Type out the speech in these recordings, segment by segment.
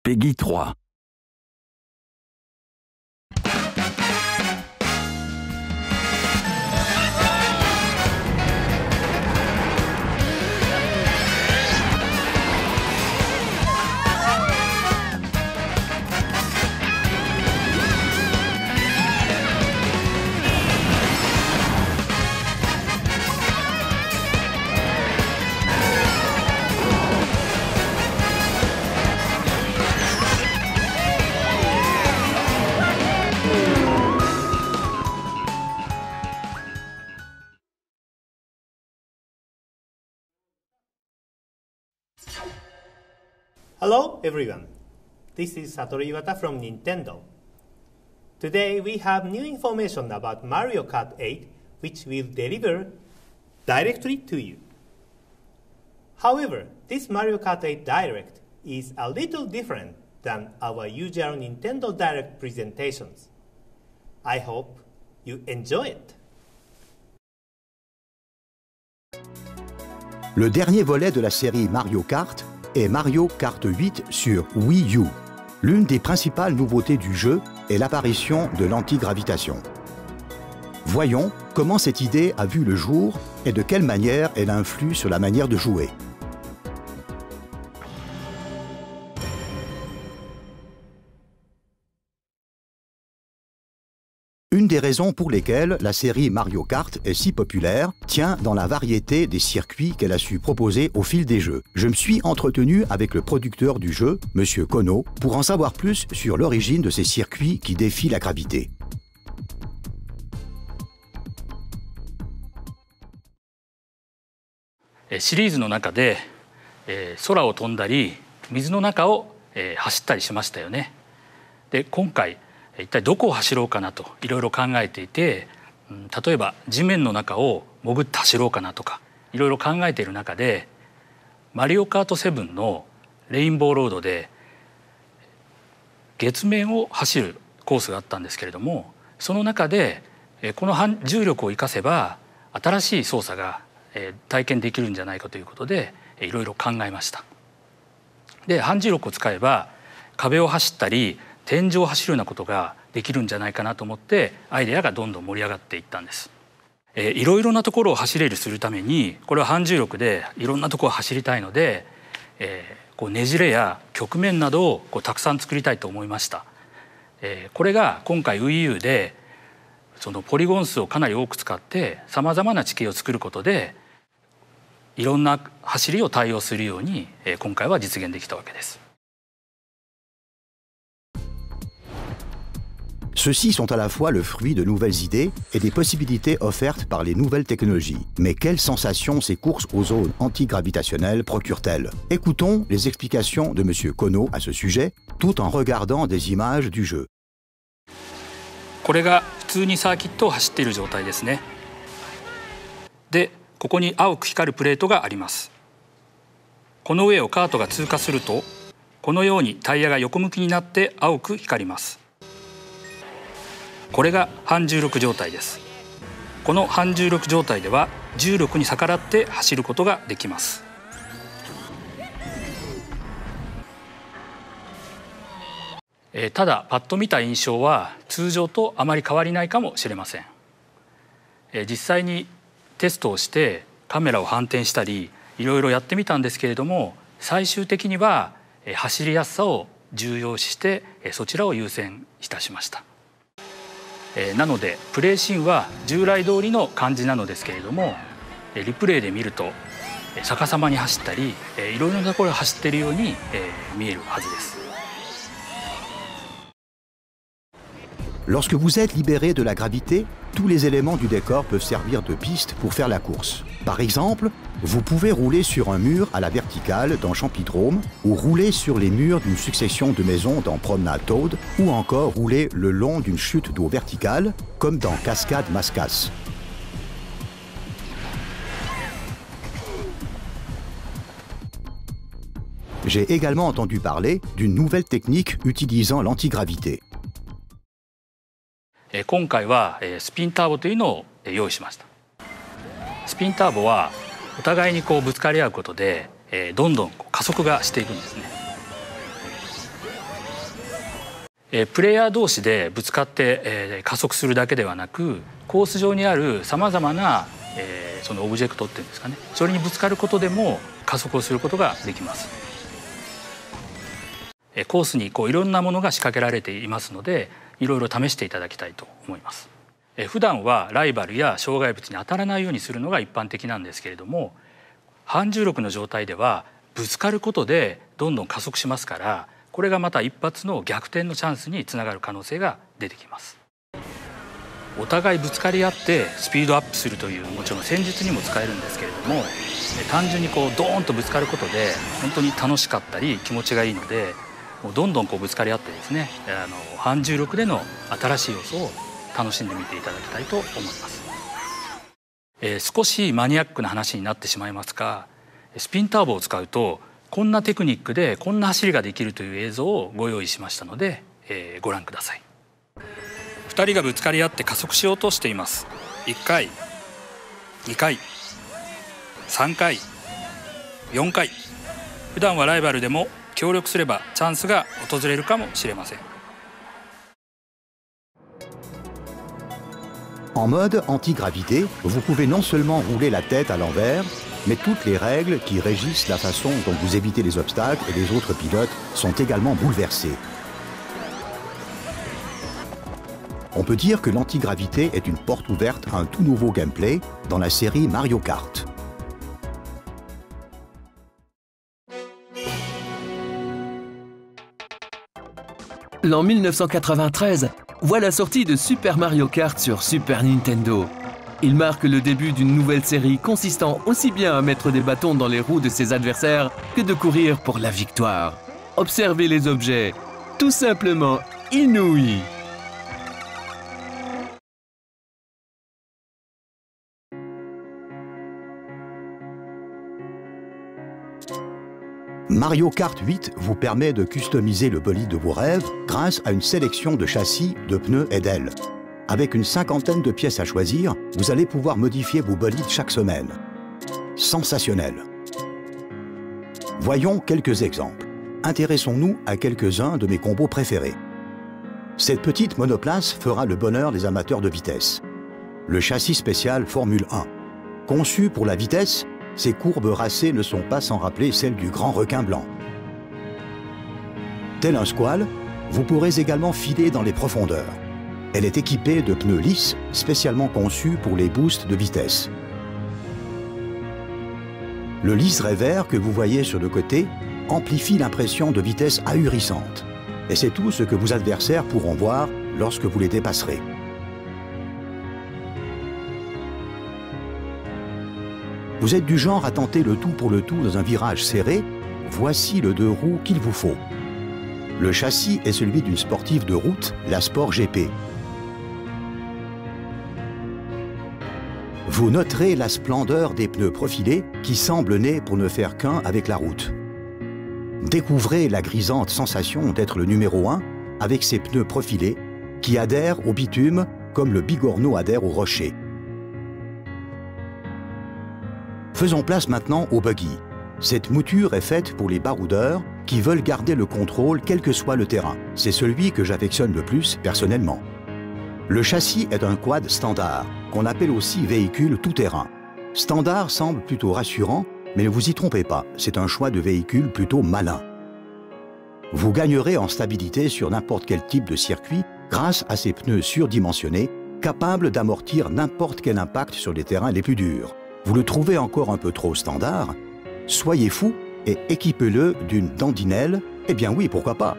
Peggy 3. Hello everyone, this is Satoru Iwata from Nintendo. Today we have new information about Mario Kart 8 which we'll deliver directly to you. However, this Mario Kart 8 Direct is a little different than our usual Nintendo Direct presentations. I hope you enjoy it. Le dernier volet de la série Mario Kart est Mario Kart 8 sur Wii U. L'une des principales nouveautés du jeu est l'apparition de l'antigravitation. Voyons comment cette idée a vu le jour et de quelle manière elle influe sur la manière de jouer. Une des raisons pour lesquelles la série Mario Kart est si populaire tient dans la variété des circuits qu'elle a su proposer au fil des jeux. Je me suis entretenu avec le producteur du jeu, M. Kono, pour en savoir plus sur l'origine de ces circuits qui défient la gravité. Series の中で空を飛んだり水の中を走ったりしましたよね。で、今回一体どこを走ろうかなといろいろ考えていて、例えば地面の中を潜って走ろうかなとかいろいろ考えている中で、マリオカート7のレインボーロードで月面を走るコースがあったんですけれども、その中でこの重力を生かせば新しい操作が体験できるんじゃないかということでいろいろ考えました。で、反重力を使えば壁を走ったり天井を走るようなことができるんじゃないかなと思ってアイデアがどんどん盛り上がっていったんです。いろいろなところを走れるするために、これは反重力でいろんなところを走りたいので、こうねじれや曲面などをたくさん作りたいと思いました。これが今回 Wii U でそのポリゴン数をかなり多く使ってさまざまな地形を作ることでいろんな走りを対応するように今回は実現できたわけです。Ceux-ci sont à la fois le fruit de nouvelles idées et des possibilités offertes par les nouvelles technologies. Mais quelles sensations ces courses aux zones antigravitationnelles procurent-elles? Écoutons les explications de M. Kono à ce sujet, tout en regardant des images du jeu. これが普通にサーキットを走っている状態ですね。で、ここに青く光るプレートがあります。この上をカートが通過すると、このようにタイヤが横向きになって青く光ります。これが反重力状態です。この反重力状態では重力に逆らって走ることができます。ただパッと見た印象は通常とあまり変わりないかもしれません。実際にテストをしてカメラを反転したりいろいろやってみたんですけれども、最終的には走りやすさを重要視してそちらを優先いたしました。なのでプレイシーンは従来通りの感じなのですけれども、リプレイで見ると逆さまに走ったりいろいろなところを走っているように見えるはずです。Lorsque vous êtes libéré de la gravité, tous les éléments du décor peuvent servir de piste pour faire la course. Par exemple, vous pouvez rouler sur un mur à la verticale dans Champidrome, ou rouler sur les murs d'une succession de maisons dans Promenade Toad, ou encore rouler le long d'une chute d'eau verticale, comme dans Cascade Mascas. J'ai également entendu parler d'une nouvelle technique utilisant l'antigravité. 今回はスピンターボというのを用意しました。スピンターボはお互いにぶつかり合うことでどんどん加速がしていくんですね。プレイヤー同士でぶつかって、加速するだけではなく、コース上にあるさまざまな、そのオブジェクトっていうんですかね、それにぶつかることでも加速をすることができます。コースにいろんなものが仕掛けられていますので、いろいろ試していただきたいと思います。普段はライバルや障害物に当たらないようにするのが一般的なんですけれども、反重力の状態ではぶつかることでどんどん加速しますから、これがまた一発の逆転のチャンスにつながる可能性が出てきます。お互いぶつかり合ってスピードアップするという、もちろん戦術にも使えるんですけれども、単純にドーンとぶつかることで本当に楽しかったり気持ちがいいので、もうどんどんぶつかり合ってですね、反重力での新しい要素を楽しんでみていただきたいと思います。少しマニアックな話になってしまいますが、スピンターボを使うとこんなテクニックでこんな走りができるという映像をご用意しましたので、ご覧ください。2人がぶつかり合って加速しようとしています。1回、2回、3回、4回。普段はライバルでも協力すればチャンスが訪れるかもしれません。En mode anti-gravité, vous pouvez non seulement rouler la tête à l'envers, mais toutes les règles qui régissent la façon dont vous évitez les obstacles et les autres pilotes sont également bouleversées. On peut dire que l'antigravité est une porte ouverte à un tout nouveau gameplay dans la série Mario Kart. L'an 1993 voit la sortie de Super Mario Kart sur Super Nintendo. Il marque le début d'une nouvelle série consistant aussi bien à mettre des bâtons dans les roues de ses adversaires que de courir pour la victoire. Observez les objets, tout simplement inouïs. Mario Kart 8 vous permet de customiser le bolide de vos rêves grâce à une sélection de châssis, de pneus et d'ailes. Avec une cinquantaine de pièces à choisir, vous allez pouvoir modifier vos bolides chaque semaine. Sensationnel. Voyons quelques exemples. Intéressons-nous à quelques-uns de mes combos préférés. Cette petite monoplace fera le bonheur des amateurs de vitesse. Le châssis spécial Formule 1. Conçu pour la vitesse, ces courbes racées ne sont pas sans rappeler celles du grand requin blanc. Tel un squale, vous pourrez également filer dans les profondeurs. Elle est équipée de pneus lisses, spécialement conçus pour les boosts de vitesse. Le liseré vert que vous voyez sur le côté amplifie l'impression de vitesse ahurissante. Et c'est tout ce que vos adversaires pourront voir lorsque vous les dépasserez. Vous êtes du genre à tenter le tout pour le tout dans un virage serré, voici le deux roues qu'il vous faut. Le châssis est celui d'une sportive de route, la Sport GP. Vous noterez la splendeur des pneus profilés qui semblent nés pour ne faire qu'un avec la route. Découvrez la grisante sensation d'être le numéro 1 avec ces pneus profilés qui adhèrent au bitume comme le bigorneau adhère au rocher. Faisons place maintenant au buggy. Cette mouture est faite pour les baroudeurs qui veulent garder le contrôle quel que soit le terrain. C'est celui que j'affectionne le plus personnellement. Le châssis est un quad standard, qu'on appelle aussi véhicule tout-terrain. Standard semble plutôt rassurant, mais ne vous y trompez pas, c'est un choix de véhicule plutôt malin. Vous gagnerez en stabilité sur n'importe quel type de circuit grâce à ces pneus surdimensionnés, capables d'amortir n'importe quel impact sur les terrains les plus durs. Vous le trouvez encore un peu trop standard? Soyez fou et équipez-le d'une dandinelle. Eh bien oui, pourquoi pas?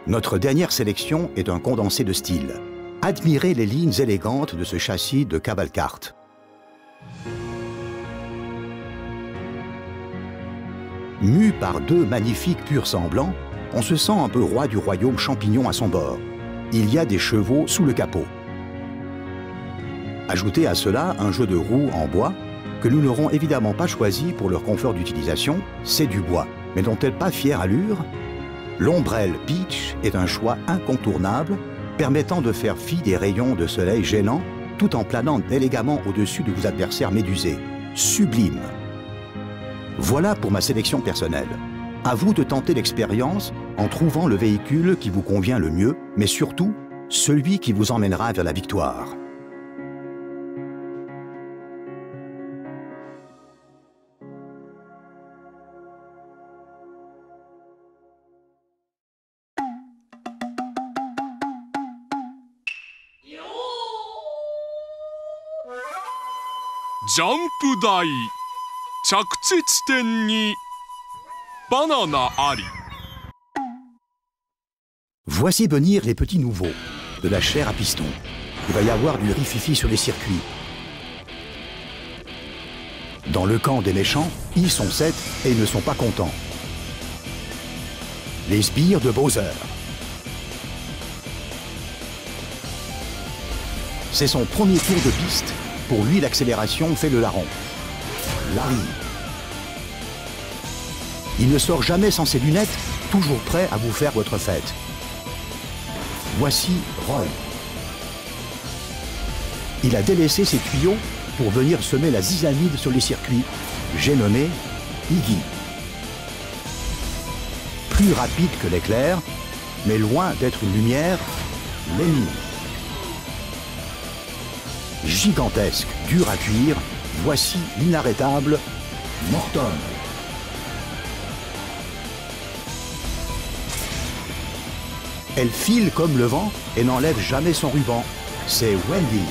Notre dernière sélection est un condensé de style. Admirez les lignes élégantes de ce châssis de cavalcarte. Mu par deux magnifiques pur sang blancs, on se sent un peu roi du royaume champignon à son bord. Il y a des chevaux sous le capot. Ajoutez à cela un jeu de roues en bois que nous n'aurons évidemment pas choisi pour leur confort d'utilisation, c'est du bois, mais dont-elle pas fière allure? L'ombrelle Peach est un choix incontournable permettant de faire fi des rayons de soleil gênants tout en planant élégamment au-dessus de vos adversaires médusés. Sublime! Voilà pour ma sélection personnelle. À vous de tenter l'expérience en trouvant le véhicule qui vous convient le mieux, mais surtout, celui qui vous emmènera vers la victoire. Voici venir les petits nouveaux, de la chair à piston. Il va y avoir du rififi sur les circuits. Dans le camp des méchants, ils sont 7 et ils ne sont pas contents. Les sbires de Bowser. C'est son premier tour de piste. Pour lui, l'accélération fait le larron. Larry. Il ne sort jamais sans ses lunettes, toujours prêt à vous faire votre fête. Voici Roy. Il a délaissé ses tuyaux pour venir semer la zizanide sur les circuits. J'ai nommé Iggy. Plus rapide que l'éclair, mais loin d'être une lumière, Lemmy. Gigantesque, dur à cuire, voici l'inarrêtable Morton. Elle file comme le vent et n'enlève jamais son ruban. C'est Wendy.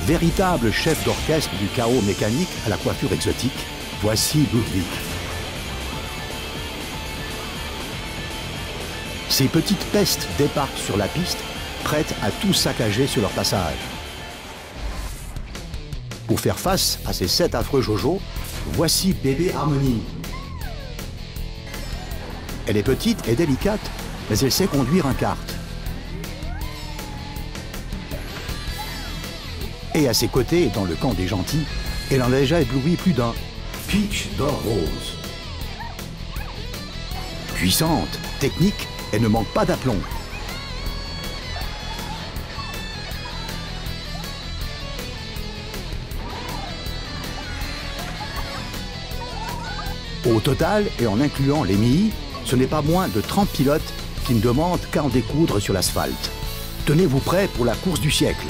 Véritable chef d'orchestre du chaos mécanique à la coiffure exotique, voici Ludwig. Ces petites pestes débarquent sur la piste, prêtes à tout saccager sur leur passage. Pour faire face à ces 7 affreux Jojo, voici bébé Harmony. Elle est petite et délicate, mais elle sait conduire un kart. Et à ses côtés, dans le camp des gentils, elle en a déjà ébloui plus d'un. Peach d'or rose. Puissante, technique, elle ne manque pas d'aplomb. Au total, et en incluant les Mii, ce n'est pas moins de 30 pilotes qui ne demandent qu'à en découdre sur l'asphalte. Tenez-vous prêts pour la course du siècle.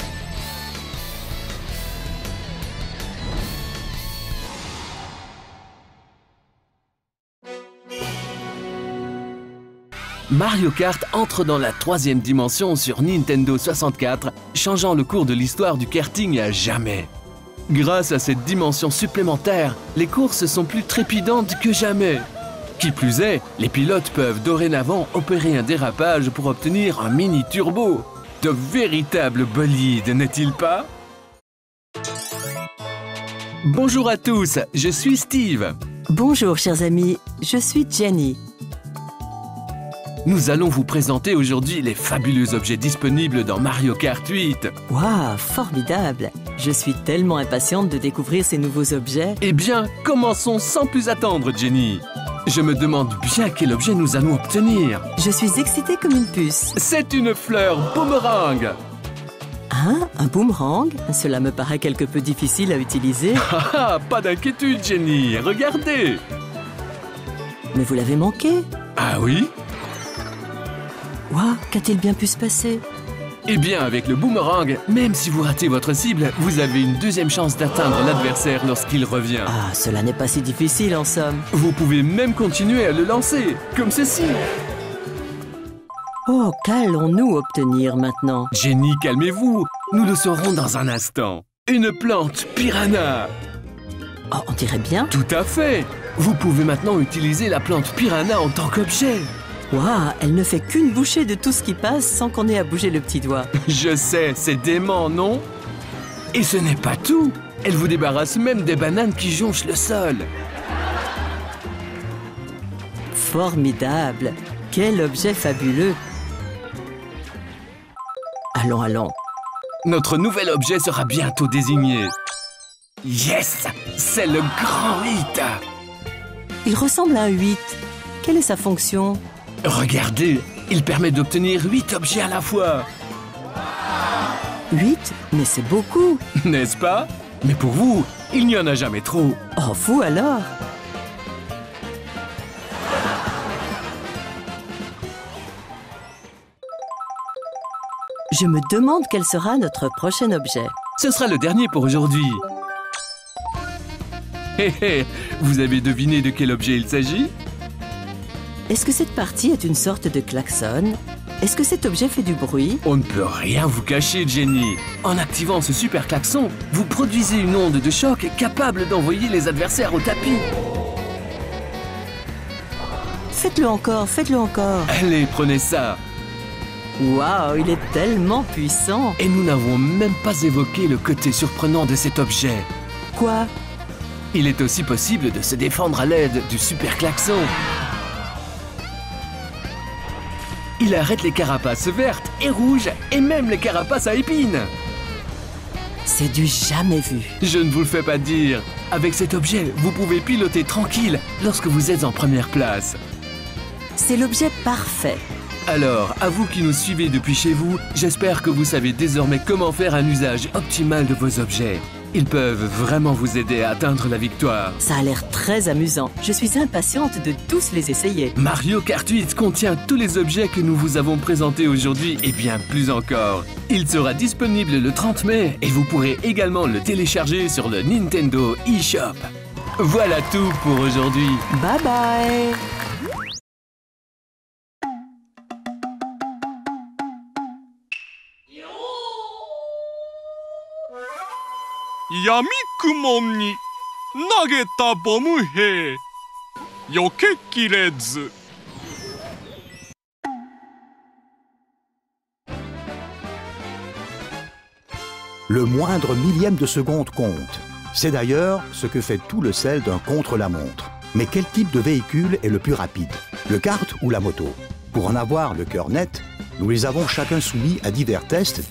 Mario Kart entre dans la 3e dimension sur Nintendo 64, changeant le cours de l'histoire du karting à jamais. Grâce à cette dimension supplémentaire, les courses sont plus trépidantes que jamais. Qui plus est, les pilotes peuvent dorénavant opérer un dérapage pour obtenir un mini turbo. De véritables bolides, n'est-il pas? Bonjour à tous, je suis Steve. Bonjour chers amis, je suis Jenny. Nous allons vous présenter aujourd'hui les fabuleux objets disponibles dans Mario Kart 8. Waouh, formidable! Je suis tellement impatiente de découvrir ces nouveaux objets. Eh bien, commençons sans plus attendre, Jenny. Je me demande bien quel objet nous allons obtenir. Je suis excitée comme une puce. C'est une fleur boomerang. Hein? Un boomerang? Cela me paraît quelque peu difficile à utiliser. Pas d'inquiétude, Jenny. Regardez. Mais vous l'avez manqué. Ah oui? Waouh, qu'a-t-il bien pu se passer? Eh bien, avec le boomerang, même si vous ratez votre cible, vous avez une deuxième chance d'atteindre l'adversaire lorsqu'il revient. Ah, cela n'est pas si difficile en somme. Vous pouvez même continuer à le lancer, comme ceci. Oh, qu'allons-nous obtenir maintenant? Jenny, calmez-vous. Nous le saurons dans un instant. Une plante piranha. Oh, on dirait bien. Tout à fait. Vous pouvez maintenant utiliser la plante piranha en tant qu'objet. Waouh, elle ne fait qu'une bouchée de tout ce qui passe sans qu'on ait à bouger le petit doigt. Je sais, c'est dément, non? Et ce n'est pas tout. Elle vous débarrasse même des bananes qui jonchent le sol. Formidable! Quel objet fabuleux! Allons, allons. Notre nouvel objet sera bientôt désigné. Yes! C'est le grand 8! Il ressemble à un 8. Quelle est sa fonction? Regardez, il permet d'obtenir 8 objets à la fois. 8? Mais c'est beaucoup! N'est-ce pas? Mais pour vous, il n'y en a jamais trop. Oh, vous alors? Je me demande quel sera notre prochain objet. Ce sera le dernier pour aujourd'hui. Hé hé, vous avez deviné de quel objet il s'agit? Est-ce que cette partie est une sorte de klaxon? Est-ce que cet objet fait du bruit? On ne peut rien vous cacher, Jenny. En activant ce super klaxon, vous produisez une onde de choc capable d'envoyer les adversaires au tapis. Faites-le encore, faites-le encore. Allez, prenez ça. Waouh, il est tellement puissant. Et nous n'avons même pas évoqué le côté surprenant de cet objet. Quoi? Il est aussi possible de se défendre à l'aide du super klaxon. Il arrête les carapaces vertes et rouges et même les carapaces à épines. C'est du jamais vu. Je ne vous le fais pas dire. Avec cet objet, vous pouvez piloter tranquille lorsque vous êtes en première place. C'est l'objet parfait. Alors, à vous qui nous suivez depuis chez vous, j'espère que vous savez désormais comment faire un usage optimal de vos objets. Ils peuvent vraiment vous aider à atteindre la victoire. Ça a l'air très amusant. Je suis impatiente de tous les essayer. Mario Kart 8 contient tous les objets que nous vous avons présentés aujourd'hui et bien plus encore. Il sera disponible le 30 mai et vous pourrez également le télécharger sur le Nintendo eShop. Voilà tout pour aujourd'hui. Bye bye. Le moindre millième de seconde compte. C'est d'ailleurs ce que fait tout le sel d'un contre-la-montre. Mais quel type de véhicule est le plus rapide? Le kart ou la moto? Pour en avoir le cœur net, nous les avons chacun soumis à divers tests.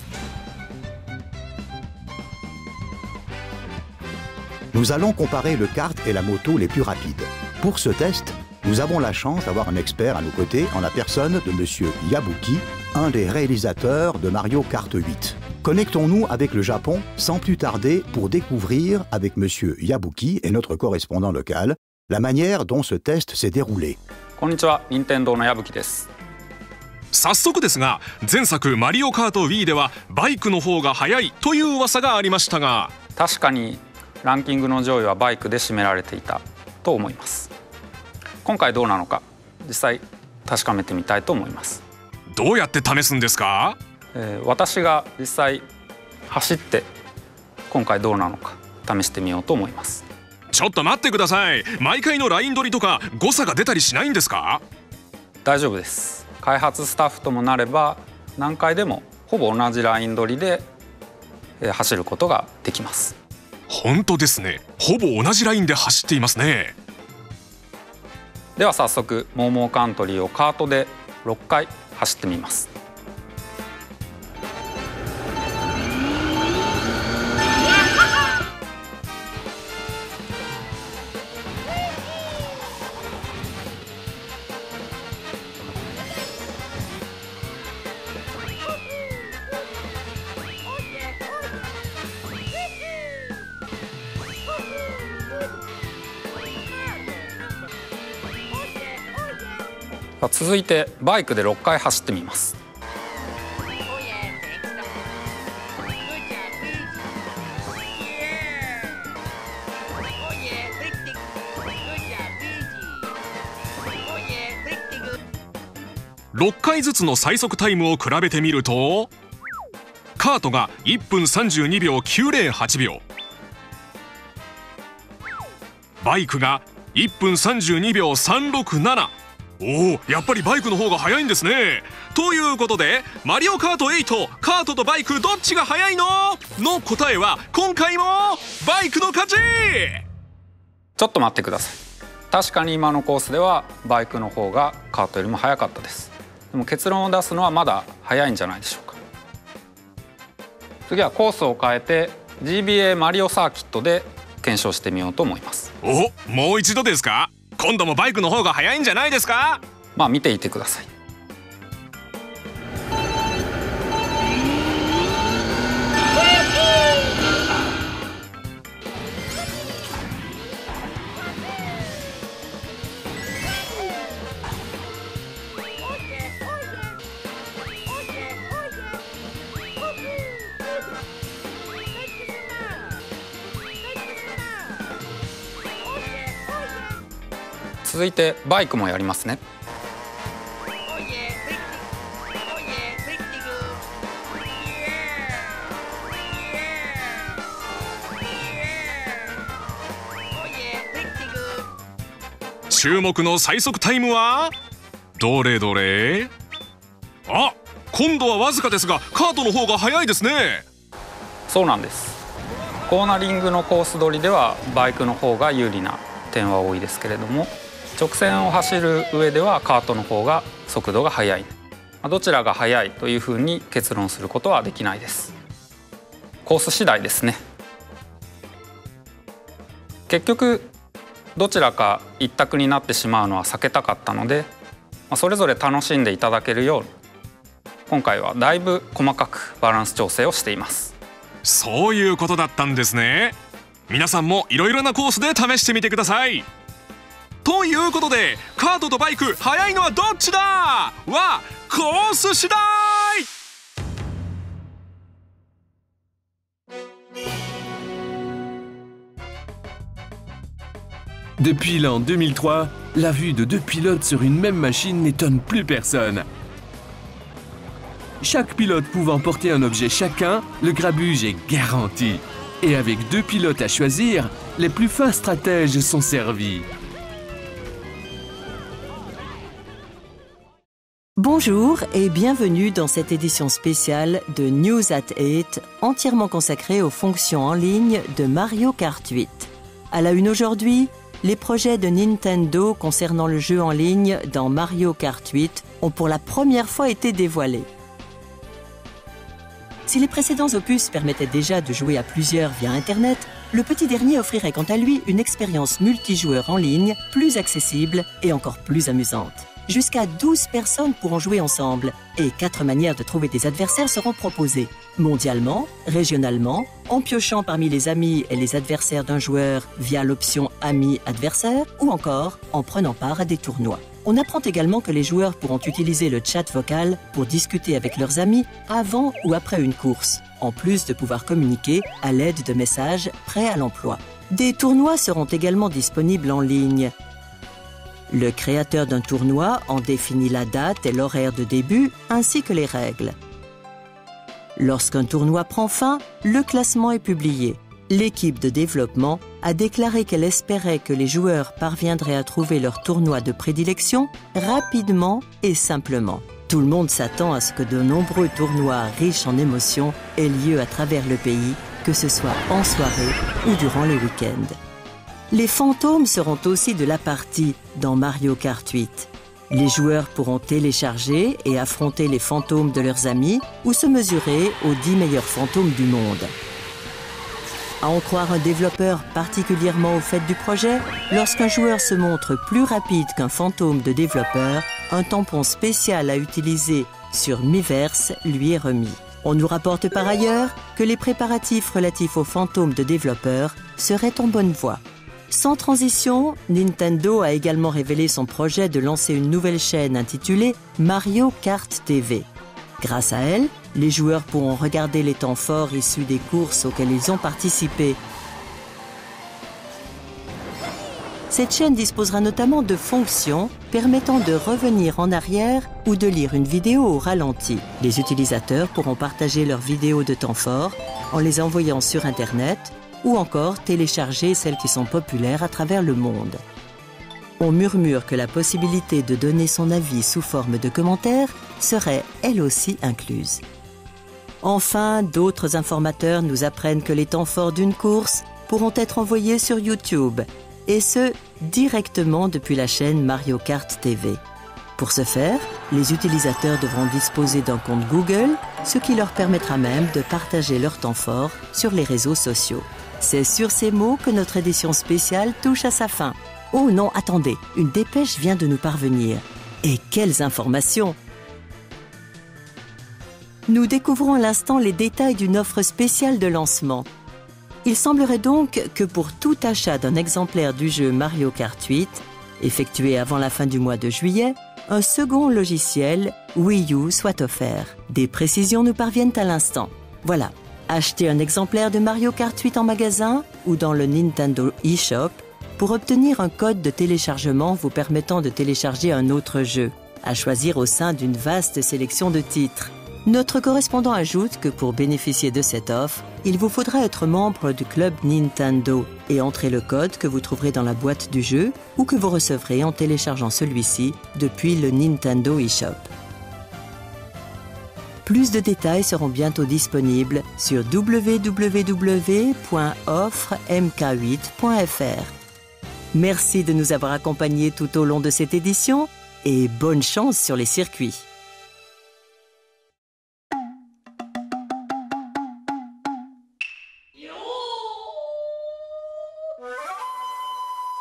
Nous allons comparer le kart et la moto les plus rapides. Pour ce test, nous avons la chance d'avoir un expert à nos côtés en la personne de Monsieur Yabuki, un des réalisateurs de Mario Kart 8. Connectons-nous avec le Japon sans plus tarder pour découvrir avec Monsieur Yabuki et notre correspondant local la manière dont ce test s'est déroulé. こんにちは、任天堂の矢吹です。早速ですが、前作マリオカート Wii ではバイクの方が速いという噂がありましたが、確かにランキングの上位はバイクで占められていたと思います。今回どうなのか、実際確かめてみたいと思います。どうやって試すんですか？私が実際走って今回どうなのか試してみようと思います。ちょっと待ってください。毎回のライン取りとか誤差が出たりしないんですか？大丈夫です。開発スタッフともなれば何回でもほぼ同じライン取りで走ることができます。本当ですね。ほぼ同じラインで走っていますね。では早速モーモーカントリーをカートで6回走ってみます。続いてバイクで6回走ってみます。6回ずつの最速タイムを比べてみると、カートが1分32秒908秒、バイクが1分32秒367。おお、やっぱりバイクの方が速いんですね。ということでマリオカート8、カートとバイクどっちが速いの？の答えは今回もバイクの勝ち。ちょっと待ってください。確かに今のコースではバイクの方がカートよりも速かったです。でも結論を出すのはまだ早いんじゃないでしょうか。次はコースを変えて GBA マリオサーキットで検証してみようと思います。お、もう一度ですか？今度もバイクの方が速いんじゃないですか？まあ見ていてください。続いてバイクもやりますね。注目の最速タイムはどれどれ。あ、今度はわずかですがカートの方が速いですね。そうなんです。コーナリングのコース取りではバイクの方が有利な点は多いですけれども、直線を走る上ではカートの方が速度が速い。どちらが速いというふうに結論することはできないです。コース次第ですね。結局どちらか一択になってしまうのは避けたかったので、それぞれ楽しんでいただけるように今回はだいぶ細かくバランス調整をしています。そういうことだったんですね。皆さんもいろいろなコースで試してみてください。ということでカートとバイク速いのはどっちだはコース次第。Depuis l'an 2003, la vue de deux pilotes sur une même machine n'étonne plus personne. Chaque pilote pouvant porter un objet chacun, le grabuge est garanti. Et avec deux pilotes à choisir, les plus fins stratèges sont servis. Bonjour et bienvenue dans cette édition spéciale de News at 8, entièrement consacrée aux fonctions en ligne de Mario Kart 8. À la une aujourd'hui, les projets de Nintendo concernant le jeu en ligne dans Mario Kart 8 ont pour la première fois été dévoilés. Si les précédents opus permettaient déjà de jouer à plusieurs via Internet, le petit dernier offrirait quant à lui une expérience multijoueur en ligne plus accessible et encore plus amusante. Jusqu'à 12 personnes pourront jouer ensemble et 4 manières de trouver des adversaires seront proposées. Mondialement, régionalement, en piochant parmi les amis et les adversaires d'un joueur via l'option Amis-adversaires ou encore en prenant part à des tournois. On apprend également que les joueurs pourront utiliser le chat vocal pour discuter avec leurs amis avant ou après une course, en plus de pouvoir communiquer à l'aide de messages prêts à l'emploi. Des tournois seront également disponibles en ligne. Le créateur d'un tournoi en définit la date et l'horaire de début, ainsi que les règles. Lorsqu'un tournoi prend fin, le classement est publié. L'équipe de développement a déclaré qu'elle espérait que les joueurs parviendraient à trouver leur tournoi de prédilection rapidement et simplement. Tout le monde s'attend à ce que de nombreux tournois riches en émotions aient lieu à travers le pays, que ce soit en soirée ou durant les week-ends. Les fantômes seront aussi de la partie dans Mario Kart 8. Les joueurs pourront télécharger et affronter les fantômes de leurs amis ou se mesurer aux 10 meilleurs fantômes du monde. À en croire un développeur particulièrement au fait du projet, lorsqu'un joueur se montre plus rapide qu'un fantôme de développeur, un tampon spécial à utiliser sur Miiverse lui est remis. On nous rapporte par ailleurs que les préparatifs relatifs aux fantômes de développeurs seraient en bonne voie. Sans transition, Nintendo a également révélé son projet de lancer une nouvelle chaîne intitulée Mario Kart TV. Grâce à elle, les joueurs pourront regarder les temps forts issus des courses auxquelles ils ont participé. Cette chaîne disposera notamment de fonctions permettant de revenir en arrière ou de lire une vidéo au ralenti. Les utilisateurs pourront partager leurs vidéos de temps forts en les envoyant sur Internet ou encore télécharger celles qui sont populaires à travers le monde. On murmure que la possibilité de donner son avis sous forme de commentaires serait elle aussi incluse. Enfin, d'autres informateurs nous apprennent que les temps forts d'une course pourront être envoyés sur YouTube, et ce, directement depuis la chaîne Mario Kart TV. Pour ce faire, les utilisateurs devront disposer d'un compte Google, ce qui leur permettra même de partager leur temps fort sur les réseaux sociaux. C'est sur ces mots que notre édition spéciale touche à sa fin. Oh non, attendez, une dépêche vient de nous parvenir. Et quelles informations! Nous découvrons à l'instant les détails d'une offre spéciale de lancement. Il semblerait donc que pour tout achat d'un exemplaire du jeu Mario Kart 8, effectué avant la fin du mois de juillet, un second logiciel Wii U soit offert. Des précisions nous parviennent à l'instant. Voilà, achetez un exemplaire de Mario Kart 8 en magasin ou dans le Nintendo eShop pour obtenir un code de téléchargement vous permettant de télécharger un autre jeu, à choisir au sein d'une vaste sélection de titres. Notre correspondant ajoute que pour bénéficier de cette offre, il vous faudra être membre du club Nintendo et entrer le code que vous trouverez dans la boîte du jeu ou que vous recevrez en téléchargeant celui-ci depuis le Nintendo eShop. Plus de détails seront bientôt disponibles sur www.offremk8.fr. Merci de nous avoir accompagnés tout au long de cette édition et bonne chance sur les circuits.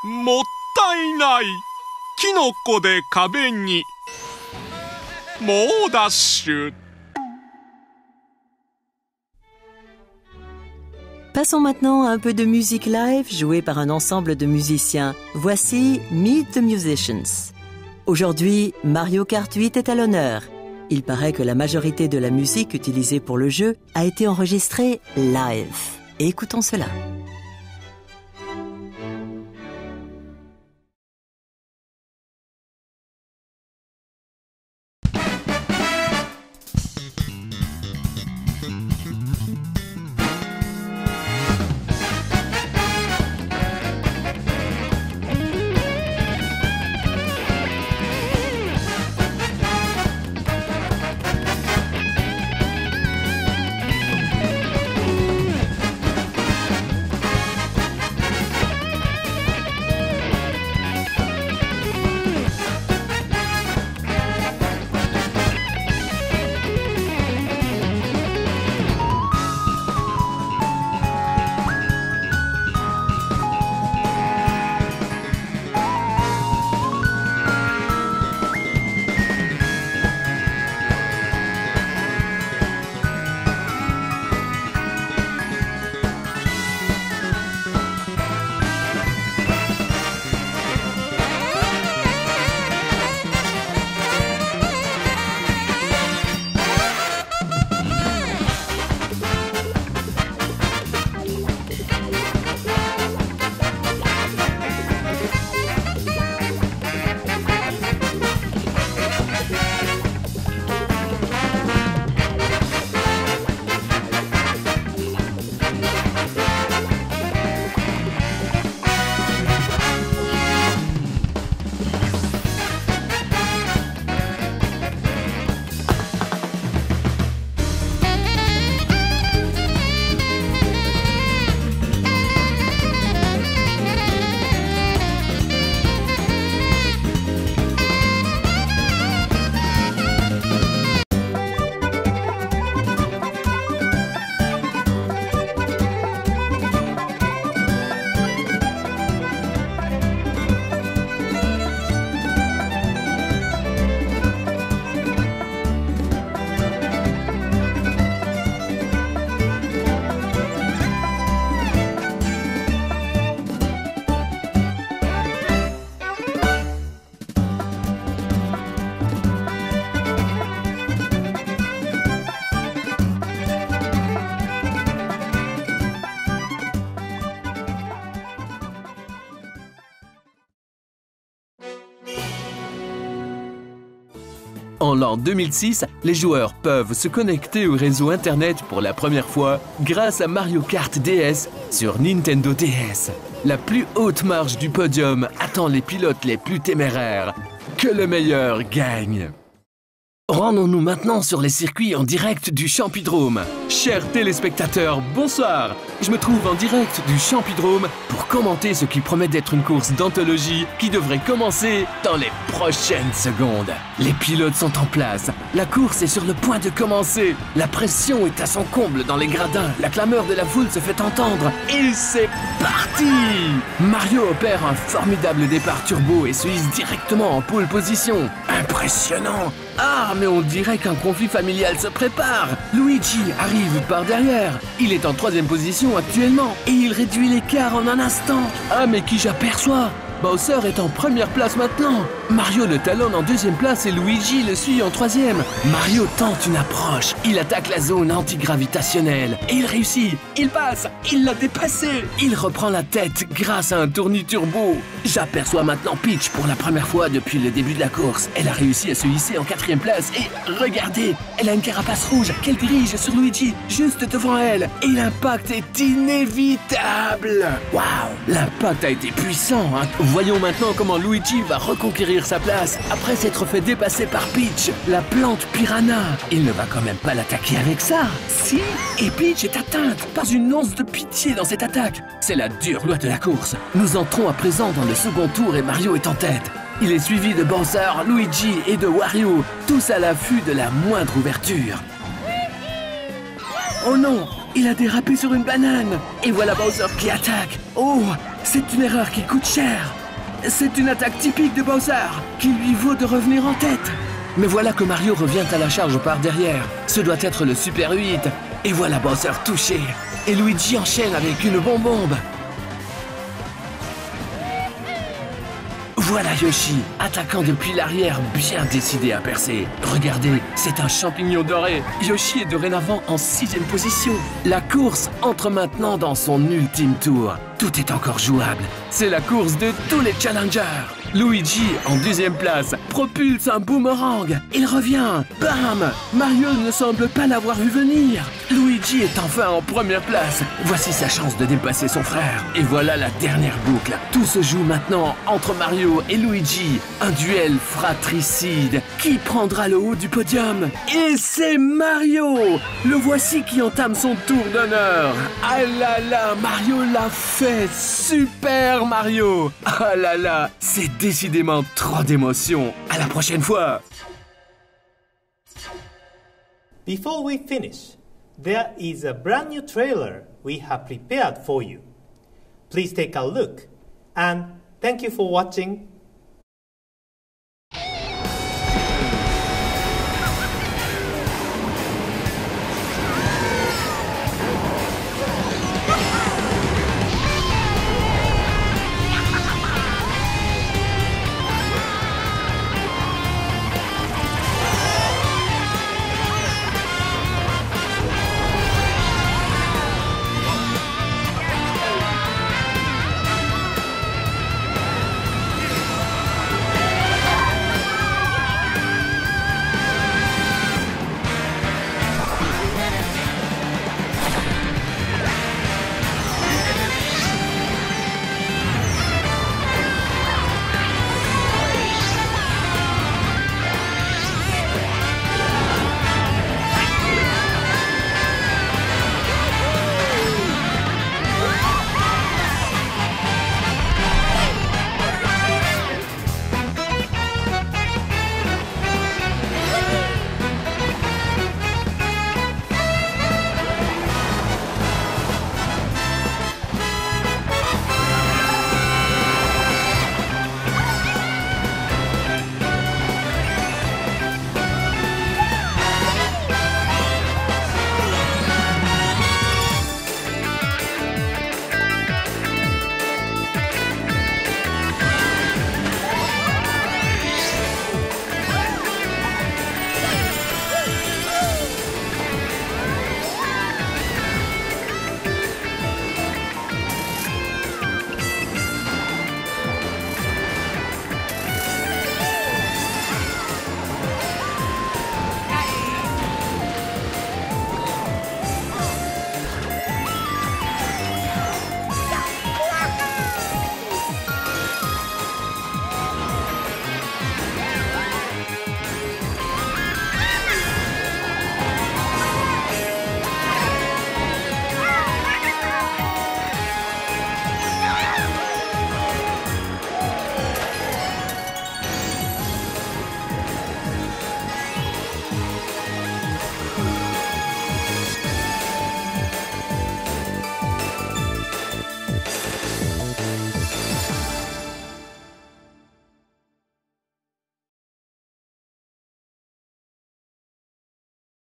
もったいない。キノコで壁に猛ダッシュ。 Passons maintenant à un peu de musique live jouée par un ensemble de musiciens. Voici Meet the Musicians. Aujourd'hui, Mario Kart 8 est à l'honneur. Il paraît que la majorité de la musique utilisée pour le jeu a été enregistrée live. Écoutons cela. En l'an 2006, les joueurs peuvent se connecter au réseau Internet pour la première fois grâce à Mario Kart DS sur Nintendo DS. La plus haute marche du podium attend les pilotes les plus téméraires. Que le meilleur gagne! Rendons-nous maintenant sur les circuits en direct du Champidrome. Chers téléspectateurs, bonsoir! Je me trouve en direct du Champidrome pour commenter ce qui promet d'être une course d'anthologie qui devrait commencer dans les prochaines secondes. Les pilotes sont en place, la course est sur le point de commencer, la pression est à son comble dans les gradins, la clameur de la foule se fait entendre et c'est parti! Mario opère un formidable départ turbo et se hisse directement en pole position. Impressionnant! Ah, mais on dirait qu'un conflit familial se prépare. Luigi arrive par derrière. Il est en 3e position actuellement et il réduit l'écart en un instant. Ah, mais qui j'aperçois? Bowser est en première place maintenant. Mario le talonne en deuxième place et Luigi le suit en troisième. Mario tente une approche. Il attaque la zone antigravitationnelle. Et il réussit. Il passe. Il l'a dépassé. Il reprend la tête grâce à un tournis turbo. J'aperçois maintenant Peach pour la première fois depuis le début de la course. Elle a réussi à se hisser en quatrième place. Et regardez, elle a une carapace rouge qu'elle dirige sur Luigi, juste devant elle. Et l'impact est inévitable. Waouh, l'impact a été puissant, hein. Voyons maintenant comment Luigi va reconquérir sa place après s'être fait dépasser par Peach, la plante piranha. Il ne va quand même pas l'attaquer avec ça. Si, et Peach est atteinte. Pas une once de pitié dans cette attaque. C'est la dure loi de la course. Nous entrons à présent dans le second tour et Mario est en tête. Il est suivi de Bowser, Luigi et de Wario, tous à l'affût de la moindre ouverture. Oh non, il a dérapé sur une banane. Et voilà Bowser qui attaque. Oh, c'est une erreur qui coûte cher. C'est une attaque typique de Bowser, qui lui vaut de revenir en tête. Mais voilà que Mario revient à la charge par derrière. Ce doit être le Super 8. Et voilà Bowser touché. Et Luigi enchaîne avec une bombe. Voilà Yoshi, attaquant depuis l'arrière, bien décidé à percer. Regardez, c'est un champignon doré. Yoshi est dorénavant en 6e position. La course entre maintenant dans son ultime tour. Tout est encore jouable. C'est la course de tous les challengers. Luigi, en 2e place, propulse un boomerang. Il revient. Bam! Mario ne semble pas l'avoir vu venir. Luigi est enfin en 1re place. Voici sa chance de dépasser son frère. Et voilà la dernière boucle. Tout se joue maintenant entre Mario et Luigi. Un duel fratricide. Qui prendra le haut du podium? Et c'est Mario! Le voici qui entame son tour d'honneur. Ah là là, Mario l'a fait! Super Mario! Ah là là, c'est décidément trop d'émotions. À la prochaine fois! Before we finish, there is a brand new trailer we have prepared for you. Please take a look and thank you for watching.